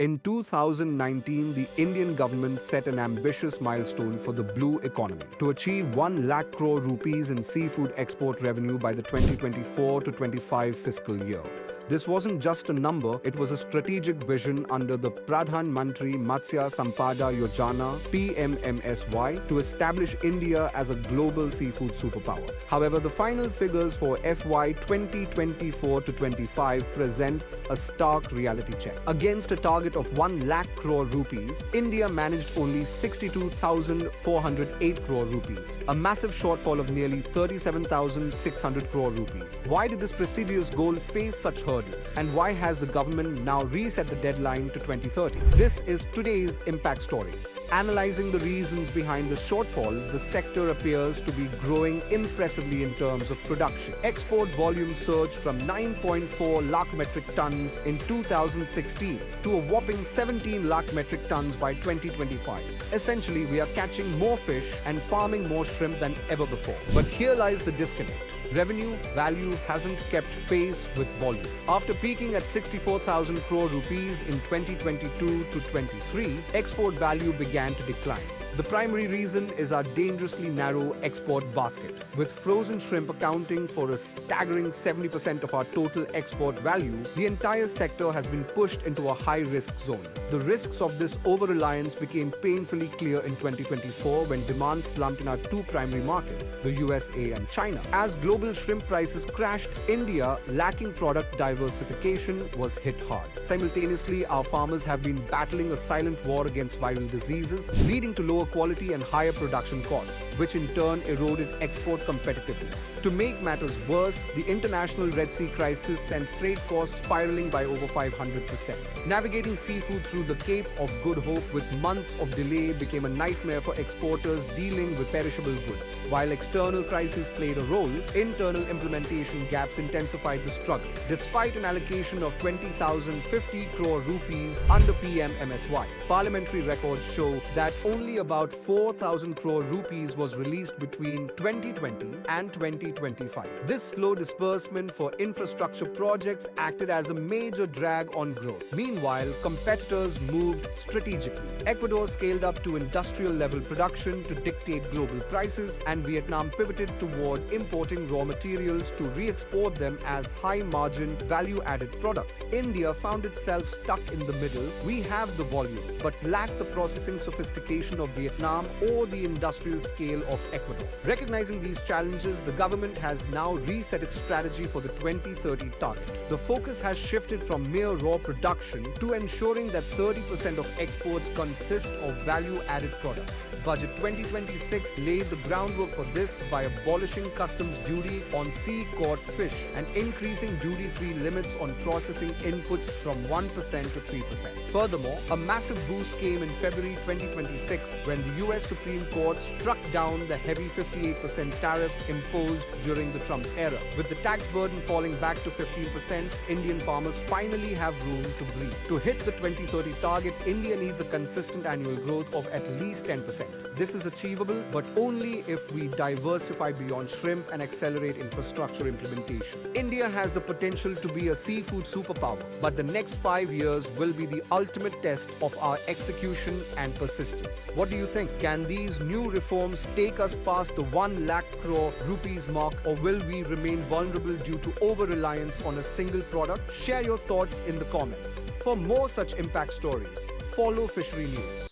In 2019, the Indian government set an ambitious milestone for the blue economy to achieve 1 lakh crore rupees in seafood export revenue by the 2024 to 25 fiscal year. This wasn't just a number, it was a strategic vision under the Pradhan Mantri Matsya Sampada Yojana (PMMSY) to establish India as a global seafood superpower. However, the final figures for FY 2024 to 25 present a stark reality check. Against a target of 1 lakh crore rupees, India managed only 62,408 crore rupees, a massive shortfall of nearly 37,600 crore rupees. Why did this prestigious goal face such hurdles? And why has the government now reset the deadline to 2030? This is today's impact story. Analyzing the reasons behind the shortfall, the sector appears to be growing impressively in terms of production. Export volume surged from 9.4 lakh metric tons in 2016 to a whopping 17 lakh metric tons by 2025. Essentially, we are catching more fish and farming more shrimp than ever before. But here lies the disconnect. Revenue value hasn't kept pace with volume. After peaking at 64,000 crore rupees in 2022 to 23, export value began to decline. The primary reason is our dangerously narrow export basket. With frozen shrimp accounting for a staggering 70% of our total export value, the entire sector has been pushed into a high-risk zone. The risks of this over-reliance became painfully clear in 2024 when demand slumped in our two primary markets, the USA and China. As global shrimp prices crashed, India, lacking product diversification, was hit hard. Simultaneously, our farmers have been battling a silent war against viral diseases, leading to lower quality and higher production costs, which in turn eroded export competitiveness. To make matters worse, the international Red Sea crisis sent freight costs spiraling by over 500%. Navigating seafood through the Cape of Good Hope with months of delay became a nightmare for exporters dealing with perishable goods. While external crises played a role, internal implementation gaps intensified the struggle. Despite an allocation of 20,050 crore rupees under PMMSY, parliamentary records show that only about 4,000 crore rupees was released between 2020 and 2025. This slow disbursement for infrastructure projects acted as a major drag on growth. Meanwhile, competitors moved strategically. Ecuador scaled up to industrial-level production to dictate global prices, and Vietnam pivoted toward importing raw materials to re-export them as high-margin, value-added products. India found itself stuck in the middle. We have the volume, but lack the processing sophistication of Vietnam or the industrial scale of Ecuador. Recognizing these challenges, the government has now reset its strategy for the 2030 target. The focus has shifted from mere raw production to ensuring that 30% of exports consist of value-added products. Budget 2026 laid the groundwork for this by abolishing customs duty on sea-caught fish and increasing duty-free limits on processing inputs from 1% to 3%. Furthermore, a massive boost came in February 2026 when the US Supreme Court struck down the heavy 58% tariffs imposed during the Trump era. With the tax burden falling back to 15%, Indian farmers finally have room to breathe. To hit the 2030 target, India needs a consistent annual growth of at least 10%. This is achievable, but only if we diversify beyond shrimp and accelerate infrastructure implementation. India has the potential to be a seafood superpower, but the next 5 years will be the ultimate test of our execution and persistence. What do you think? Can these new reforms take us past the 1 lakh crore rupees mark, or will we remain vulnerable due to over-reliance on a single product? Share your thoughts in the comments. For more such impact stories, follow Fishery News.